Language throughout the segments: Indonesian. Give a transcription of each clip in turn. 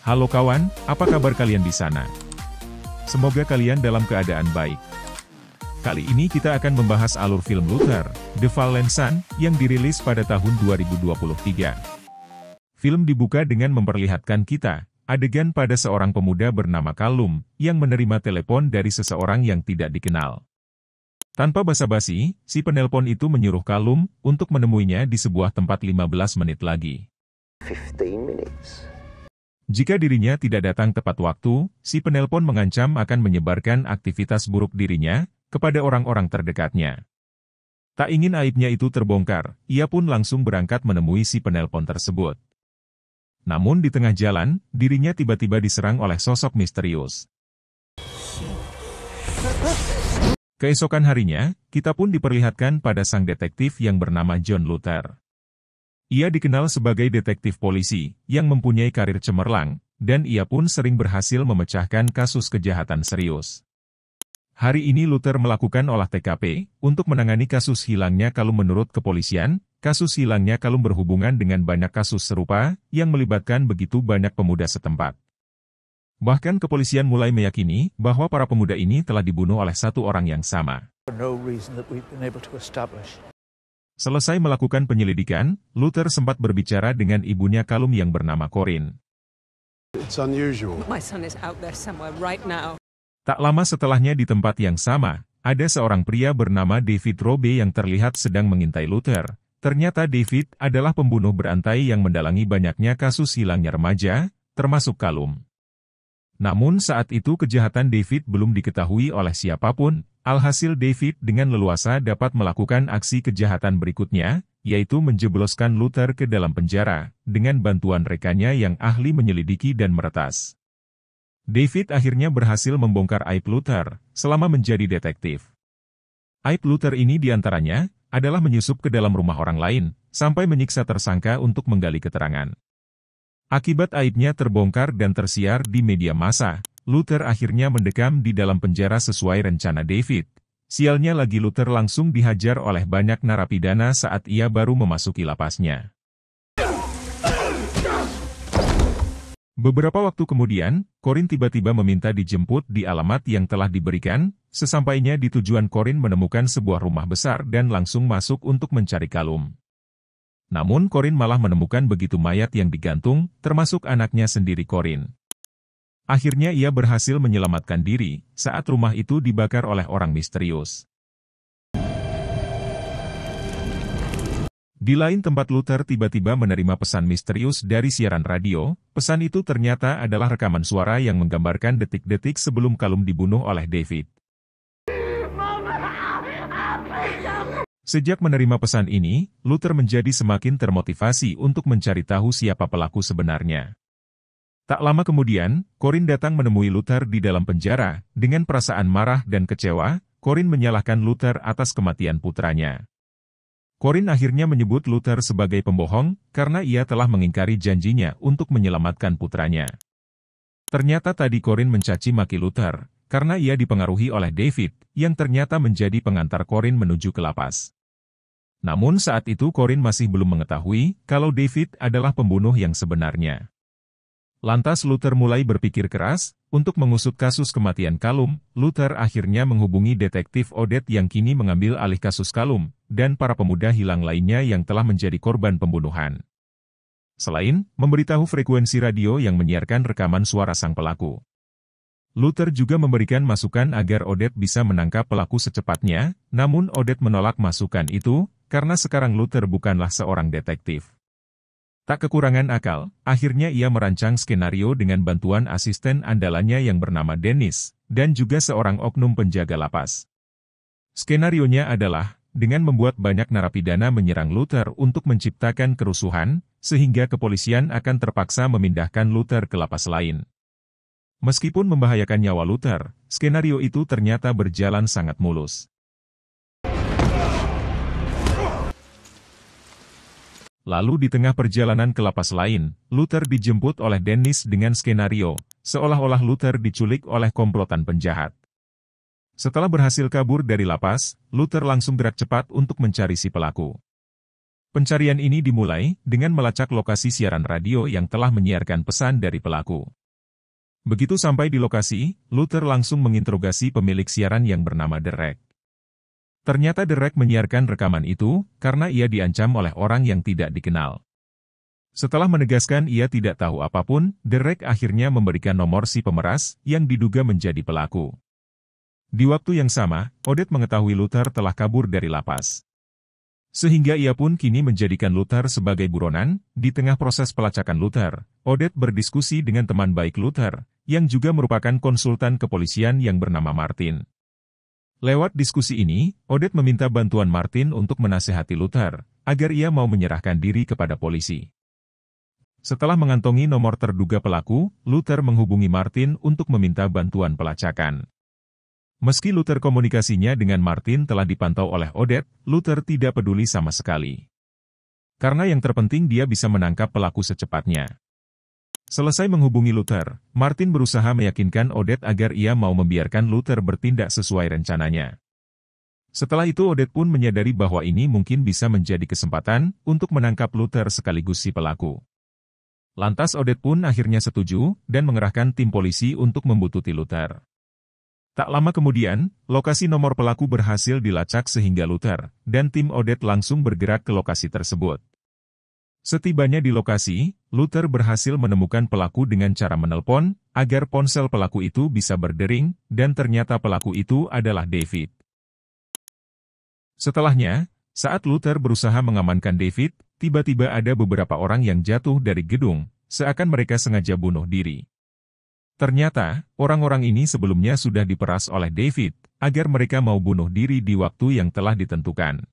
Halo kawan, apa kabar kalian di sana? Semoga kalian dalam keadaan baik. Kali ini kita akan membahas alur film Luther, The Fallen Sun, yang dirilis pada tahun 2023. Film dibuka dengan memperlihatkan kita, adegan pada seorang pemuda bernama Callum, yang menerima telepon dari seseorang yang tidak dikenal. Tanpa basa-basi, si penelpon itu menyuruh Callum untuk menemuinya di sebuah tempat 15 menit lagi. 15 minutes. Jika dirinya tidak datang tepat waktu, si penelpon mengancam akan menyebarkan aktivitas buruk dirinya kepada orang-orang terdekatnya. Tak ingin aibnya itu terbongkar, ia pun langsung berangkat menemui si penelpon tersebut. Namun di tengah jalan, dirinya tiba-tiba diserang oleh sosok misterius. Keesokan harinya, kita pun diperlihatkan pada sang detektif yang bernama John Luther. Ia dikenal sebagai detektif polisi, yang mempunyai karir cemerlang, dan ia pun sering berhasil memecahkan kasus kejahatan serius. Hari ini Luther melakukan olah TKP, untuk menangani kasus hilangnya Callum. Menurut kepolisian, kasus hilangnya Callum berhubungan dengan banyak kasus serupa, yang melibatkan begitu banyak pemuda setempat. Bahkan kepolisian mulai meyakini, bahwa para pemuda ini telah dibunuh oleh satu orang yang sama. Selesai melakukan penyelidikan, Luther sempat berbicara dengan ibunya Callum yang bernama Corinne. Tak lama setelahnya di tempat yang sama, ada seorang pria bernama David Robe yang terlihat sedang mengintai Luther. Ternyata David adalah pembunuh berantai yang mendalangi banyaknya kasus hilangnya remaja, termasuk Callum. Namun saat itu kejahatan David belum diketahui oleh siapapun. Alhasil David dengan leluasa dapat melakukan aksi kejahatan berikutnya, yaitu menjebloskan Luther ke dalam penjara, dengan bantuan rekannya yang ahli menyelidiki dan meretas. David akhirnya berhasil membongkar aib Luther, selama menjadi detektif. Aib Luther ini diantaranya, adalah menyusup ke dalam rumah orang lain, sampai menyiksa tersangka untuk menggali keterangan. Akibat aibnya terbongkar dan tersiar di media massa, Luther akhirnya mendekam di dalam penjara sesuai rencana David. Sialnya lagi Luther langsung dihajar oleh banyak narapidana saat ia baru memasuki lapasnya. Beberapa waktu kemudian, Corinne tiba-tiba meminta dijemput di alamat yang telah diberikan. Sesampainya di tujuan, Corinne menemukan sebuah rumah besar dan langsung masuk untuk mencari Callum. Namun Corinne malah menemukan begitu mayat yang digantung, termasuk anaknya sendiri Corinne. Akhirnya ia berhasil menyelamatkan diri, saat rumah itu dibakar oleh orang misterius. Di lain tempat Luther tiba-tiba menerima pesan misterius dari siaran radio. Pesan itu ternyata adalah rekaman suara yang menggambarkan detik-detik sebelum Callum dibunuh oleh David. Sejak menerima pesan ini, Luther menjadi semakin termotivasi untuk mencari tahu siapa pelaku sebenarnya. Tak lama kemudian, Corinne datang menemui Luther di dalam penjara. Dengan perasaan marah dan kecewa, Corinne menyalahkan Luther atas kematian putranya. Corinne akhirnya menyebut Luther sebagai pembohong, karena ia telah mengingkari janjinya untuk menyelamatkan putranya. Ternyata tadi Corinne mencaci maki Luther, karena ia dipengaruhi oleh David, yang ternyata menjadi pengantar Corinne menuju ke lapas. Namun saat itu Corinne masih belum mengetahui, kalau David adalah pembunuh yang sebenarnya. Lantas Luther mulai berpikir keras, untuk mengusut kasus kematian Callum. Luther akhirnya menghubungi detektif Odette yang kini mengambil alih kasus Callum, dan para pemuda hilang lainnya yang telah menjadi korban pembunuhan. Selain, memberitahu frekuensi radio yang menyiarkan rekaman suara sang pelaku. Luther juga memberikan masukan agar Odette bisa menangkap pelaku secepatnya, namun Odette menolak masukan itu, karena sekarang Luther bukanlah seorang detektif. Tak kekurangan akal, akhirnya ia merancang skenario dengan bantuan asisten andalannya yang bernama Dennis, dan juga seorang oknum penjaga lapas. Skenarionya adalah, dengan membuat banyak narapidana menyerang Luther untuk menciptakan kerusuhan, sehingga kepolisian akan terpaksa memindahkan Luther ke lapas lain. Meskipun membahayakan nyawa Luther, skenario itu ternyata berjalan sangat mulus. Lalu di tengah perjalanan ke lapas lain, Luther dijemput oleh Dennis dengan skenario, seolah-olah Luther diculik oleh komplotan penjahat. Setelah berhasil kabur dari lapas, Luther langsung gerak cepat untuk mencari si pelaku. Pencarian ini dimulai dengan melacak lokasi siaran radio yang telah menyiarkan pesan dari pelaku. Begitu sampai di lokasi, Luther langsung menginterogasi pemilik siaran yang bernama Derek. Ternyata Derek menyiarkan rekaman itu karena ia diancam oleh orang yang tidak dikenal. Setelah menegaskan ia tidak tahu apapun, Derek akhirnya memberikan nomor si pemeras yang diduga menjadi pelaku. Di waktu yang sama, Odette mengetahui Luther telah kabur dari lapas. Sehingga ia pun kini menjadikan Luther sebagai buronan. Di tengah proses pelacakan Luther, Odette berdiskusi dengan teman baik Luther, yang juga merupakan konsultan kepolisian yang bernama Martin. Lewat diskusi ini, Odette meminta bantuan Martin untuk menasehati Luther, agar ia mau menyerahkan diri kepada polisi. Setelah mengantongi nomor terduga pelaku, Luther menghubungi Martin untuk meminta bantuan pelacakan. Meski Luther komunikasinya dengan Martin telah dipantau oleh Odette, Luther tidak peduli sama sekali. Karena yang terpenting dia bisa menangkap pelaku secepatnya. Selesai menghubungi Luther, Martin berusaha meyakinkan Odette agar ia mau membiarkan Luther bertindak sesuai rencananya. Setelah itu Odette pun menyadari bahwa ini mungkin bisa menjadi kesempatan untuk menangkap Luther sekaligus si pelaku. Lantas Odette pun akhirnya setuju dan mengerahkan tim polisi untuk membuntuti Luther. Tak lama kemudian, lokasi nomor pelaku berhasil dilacak sehingga Luther dan tim Odette langsung bergerak ke lokasi tersebut. Setibanya di lokasi, Luther berhasil menemukan pelaku dengan cara menelpon, agar ponsel pelaku itu bisa berdering, dan ternyata pelaku itu adalah David. Setelahnya, saat Luther berusaha mengamankan David, tiba-tiba ada beberapa orang yang jatuh dari gedung, seakan mereka sengaja bunuh diri. Ternyata, orang-orang ini sebelumnya sudah diperas oleh David, agar mereka mau bunuh diri di waktu yang telah ditentukan.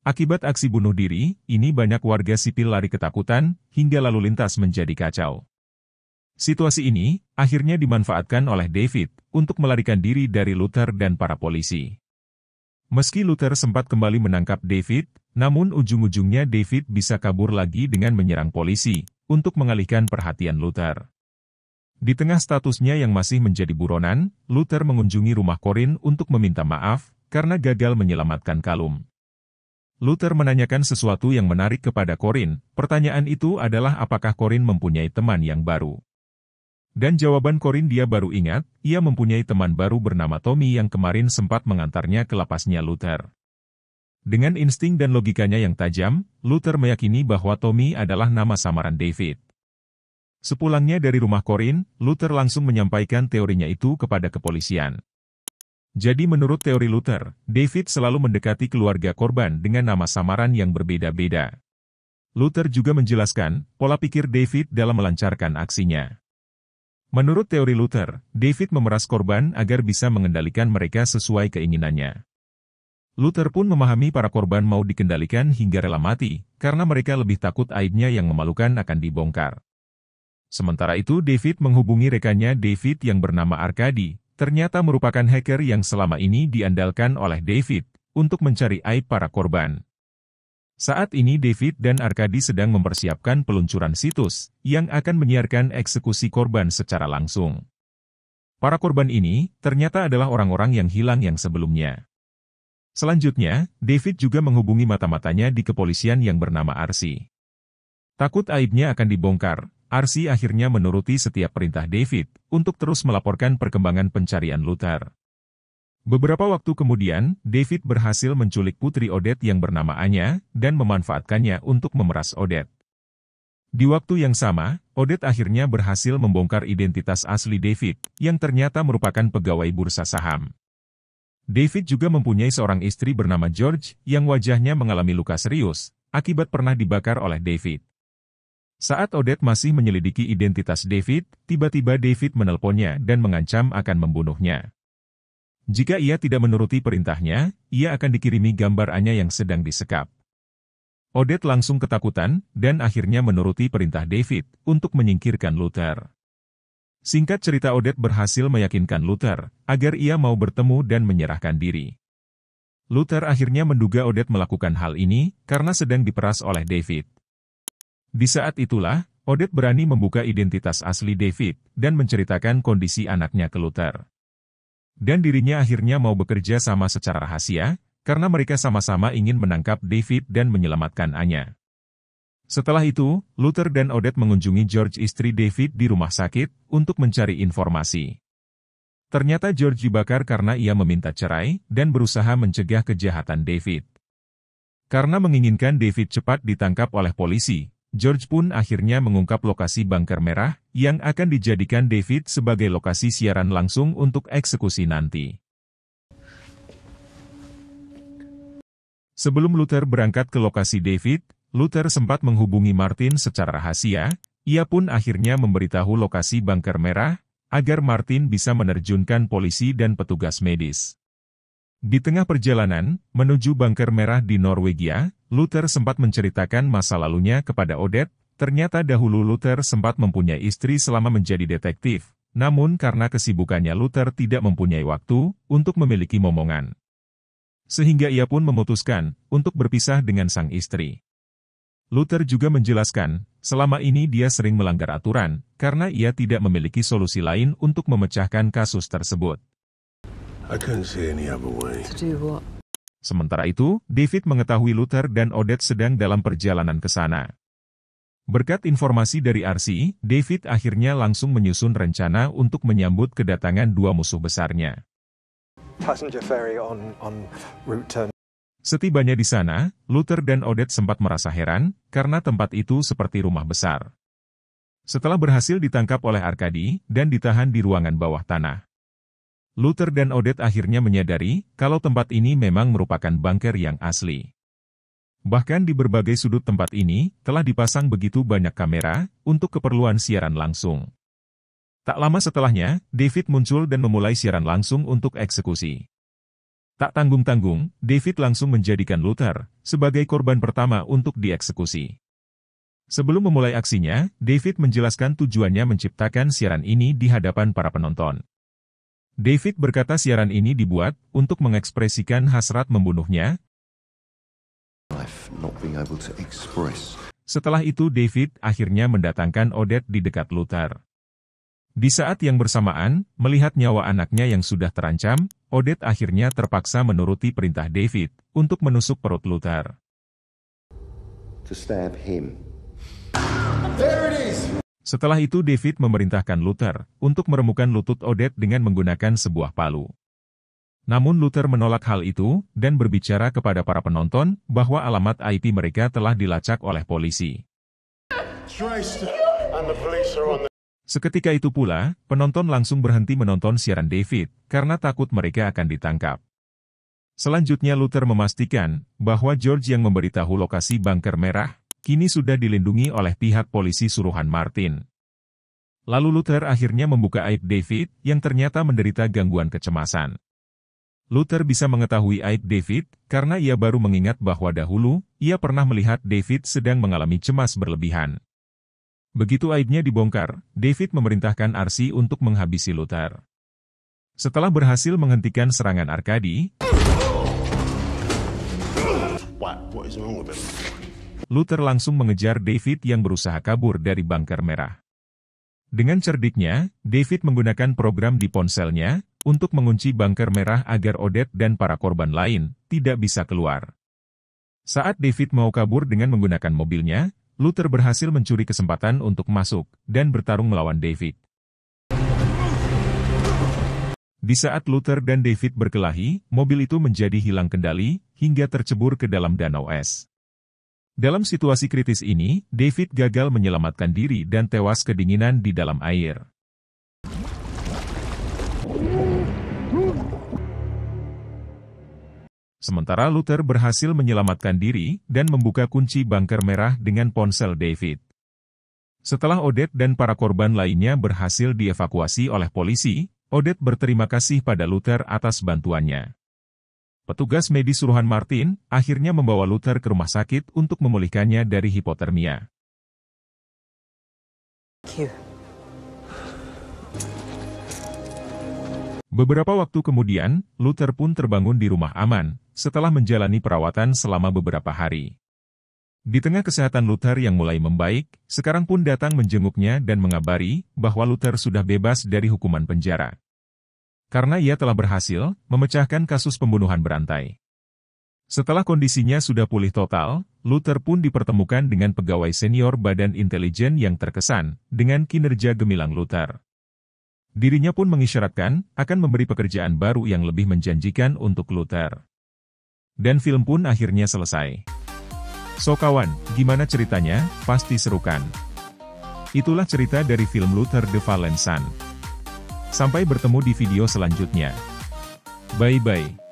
Akibat aksi bunuh diri, ini banyak warga sipil lari ketakutan, hingga lalu lintas menjadi kacau. Situasi ini, akhirnya dimanfaatkan oleh David, untuk melarikan diri dari Luther dan para polisi. Meski Luther sempat kembali menangkap David, namun ujung-ujungnya David bisa kabur lagi dengan menyerang polisi, untuk mengalihkan perhatian Luther. Di tengah statusnya yang masih menjadi buronan, Luther mengunjungi rumah Corinne untuk meminta maaf, karena gagal menyelamatkan Callum. Luther menanyakan sesuatu yang menarik kepada Corinne. Pertanyaan itu adalah apakah Corinne mempunyai teman yang baru. Dan jawaban Corinne dia baru ingat, ia mempunyai teman baru bernama Tommy yang kemarin sempat mengantarnya ke lapasnya Luther. Dengan insting dan logikanya yang tajam, Luther meyakini bahwa Tommy adalah nama samaran David. Sepulangnya dari rumah Corinne, Luther langsung menyampaikan teorinya itu kepada kepolisian. Jadi menurut teori Luther, David selalu mendekati keluarga korban dengan nama samaran yang berbeda-beda. Luther juga menjelaskan pola pikir David dalam melancarkan aksinya. Menurut teori Luther, David memeras korban agar bisa mengendalikan mereka sesuai keinginannya. Luther pun memahami para korban mau dikendalikan hingga rela mati, karena mereka lebih takut aibnya yang memalukan akan dibongkar. Sementara itu David menghubungi rekannya David yang bernama Arkady, ternyata merupakan hacker yang selama ini diandalkan oleh David, untuk mencari aib para korban. Saat ini David dan Arkady sedang mempersiapkan peluncuran situs, yang akan menyiarkan eksekusi korban secara langsung. Para korban ini, ternyata adalah orang-orang yang hilang yang sebelumnya. Selanjutnya, David juga menghubungi mata-matanya di kepolisian yang bernama Arsi. Takut aibnya akan dibongkar, Arsi akhirnya menuruti setiap perintah David, untuk terus melaporkan perkembangan pencarian Luther. Beberapa waktu kemudian, David berhasil menculik putri Odette yang bernama Anya, dan memanfaatkannya untuk memeras Odette. Di waktu yang sama, Odette akhirnya berhasil membongkar identitas asli David, yang ternyata merupakan pegawai bursa saham. David juga mempunyai seorang istri bernama George, yang wajahnya mengalami luka serius, akibat pernah dibakar oleh David. Saat Odette masih menyelidiki identitas David, tiba-tiba David menelponnya dan mengancam akan membunuhnya. Jika ia tidak menuruti perintahnya, ia akan dikirimi gambar Anya yang sedang disekap. Odette langsung ketakutan, dan akhirnya menuruti perintah David, untuk menyingkirkan Luther. Singkat cerita Odette berhasil meyakinkan Luther, agar ia mau bertemu dan menyerahkan diri. Luther akhirnya menduga Odette melakukan hal ini, karena sedang diperas oleh David. Di saat itulah, Odette berani membuka identitas asli David, dan menceritakan kondisi anaknya ke Luther. Dan dirinya akhirnya mau bekerja sama secara rahasia, karena mereka sama-sama ingin menangkap David dan menyelamatkan Anya. Setelah itu, Luther dan Odette mengunjungi George istri David di rumah sakit untuk mencari informasi. Ternyata George dibakar karena ia meminta cerai dan berusaha mencegah kejahatan David. Karena menginginkan David cepat ditangkap oleh polisi, George pun akhirnya mengungkap lokasi bunker merah yang akan dijadikan David sebagai lokasi siaran langsung untuk eksekusi nanti. Sebelum Luther berangkat ke lokasi David, Luther sempat menghubungi Martin secara rahasia. Ia pun akhirnya memberitahu lokasi bunker merah agar Martin bisa menerjunkan polisi dan petugas medis. Di tengah perjalanan menuju bunker merah di Norwegia, Luther sempat menceritakan masa lalunya kepada Odette. Ternyata dahulu Luther sempat mempunyai istri selama menjadi detektif, namun karena kesibukannya Luther tidak mempunyai waktu untuk memiliki momongan. Sehingga ia pun memutuskan untuk berpisah dengan sang istri. Luther juga menjelaskan, selama ini dia sering melanggar aturan, karena ia tidak memiliki solusi lain untuk memecahkan kasus tersebut. I couldn't see any other way. To do what? Sementara itu, David mengetahui Luther dan Odette sedang dalam perjalanan ke sana. Berkat informasi dari RC, David akhirnya langsung menyusun rencana untuk menyambut kedatangan dua musuh besarnya. Passenger ferry on route to... Setibanya di sana, Luther dan Odette sempat merasa heran, karena tempat itu seperti rumah besar. Setelah berhasil ditangkap oleh Arkady dan ditahan di ruangan bawah tanah, Luther dan Odette akhirnya menyadari kalau tempat ini memang merupakan bunker yang asli. Bahkan di berbagai sudut tempat ini telah dipasang begitu banyak kamera untuk keperluan siaran langsung. Tak lama setelahnya, David muncul dan memulai siaran langsung untuk eksekusi. Tak tanggung-tanggung, David langsung menjadikan Luther sebagai korban pertama untuk dieksekusi. Sebelum memulai aksinya, David menjelaskan tujuannya menciptakan siaran ini di hadapan para penonton. David berkata siaran ini dibuat untuk mengekspresikan hasrat membunuhnya. Setelah itu David akhirnya mendatangkan Odette di dekat Luther. Di saat yang bersamaan, melihat nyawa anaknya yang sudah terancam, Odette akhirnya terpaksa menuruti perintah David untuk menusuk perut Luther. Setelah itu David memerintahkan Luther untuk meremukkan lutut Odette dengan menggunakan sebuah palu. Namun Luther menolak hal itu dan berbicara kepada para penonton bahwa alamat IP mereka telah dilacak oleh polisi. Seketika itu pula, penonton langsung berhenti menonton siaran David karena takut mereka akan ditangkap. Selanjutnya Luther memastikan bahwa George yang memberitahu lokasi bunker merah kini sudah dilindungi oleh pihak polisi suruhan Martin. Lalu Luther akhirnya membuka aib David yang ternyata menderita gangguan kecemasan. Luther bisa mengetahui aib David karena ia baru mengingat bahwa dahulu ia pernah melihat David sedang mengalami cemas berlebihan. Begitu aibnya dibongkar, David memerintahkan RC untuk menghabisi Luther. Setelah berhasil menghentikan serangan Arkady, Luther langsung mengejar David yang berusaha kabur dari bunker merah. Dengan cerdiknya, David menggunakan program di ponselnya untuk mengunci bunker merah agar Odette dan para korban lain tidak bisa keluar. Saat David mau kabur dengan menggunakan mobilnya, Luther berhasil mencuri kesempatan untuk masuk dan bertarung melawan David. Di saat Luther dan David berkelahi, mobil itu menjadi hilang kendali hingga tercebur ke dalam danau es. Dalam situasi kritis ini, David gagal menyelamatkan diri dan tewas kedinginan di dalam air. Sementara Luther berhasil menyelamatkan diri dan membuka kunci bunker merah dengan ponsel David. Setelah Odette dan para korban lainnya berhasil dievakuasi oleh polisi, Odette berterima kasih pada Luther atas bantuannya. Petugas medis suruhan Martin akhirnya membawa Luther ke rumah sakit untuk memulihkannya dari hipotermia. Beberapa waktu kemudian, Luther pun terbangun di rumah aman, setelah menjalani perawatan selama beberapa hari. Di tengah kesehatan Luther yang mulai membaik, sekarang pun datang menjenguknya dan mengabari bahwa Luther sudah bebas dari hukuman penjara. Karena ia telah berhasil memecahkan kasus pembunuhan berantai. Setelah kondisinya sudah pulih total, Luther pun dipertemukan dengan pegawai senior Badan Intelijen yang terkesan dengan kinerja gemilang Luther. Dirinya pun mengisyaratkan akan memberi pekerjaan baru yang lebih menjanjikan untuk Luther. Dan film pun akhirnya selesai. So kawan, gimana ceritanya? Pasti seru kan? Itulah cerita dari film Luther the Fallen Sun. Sampai bertemu di video selanjutnya. Bye-bye.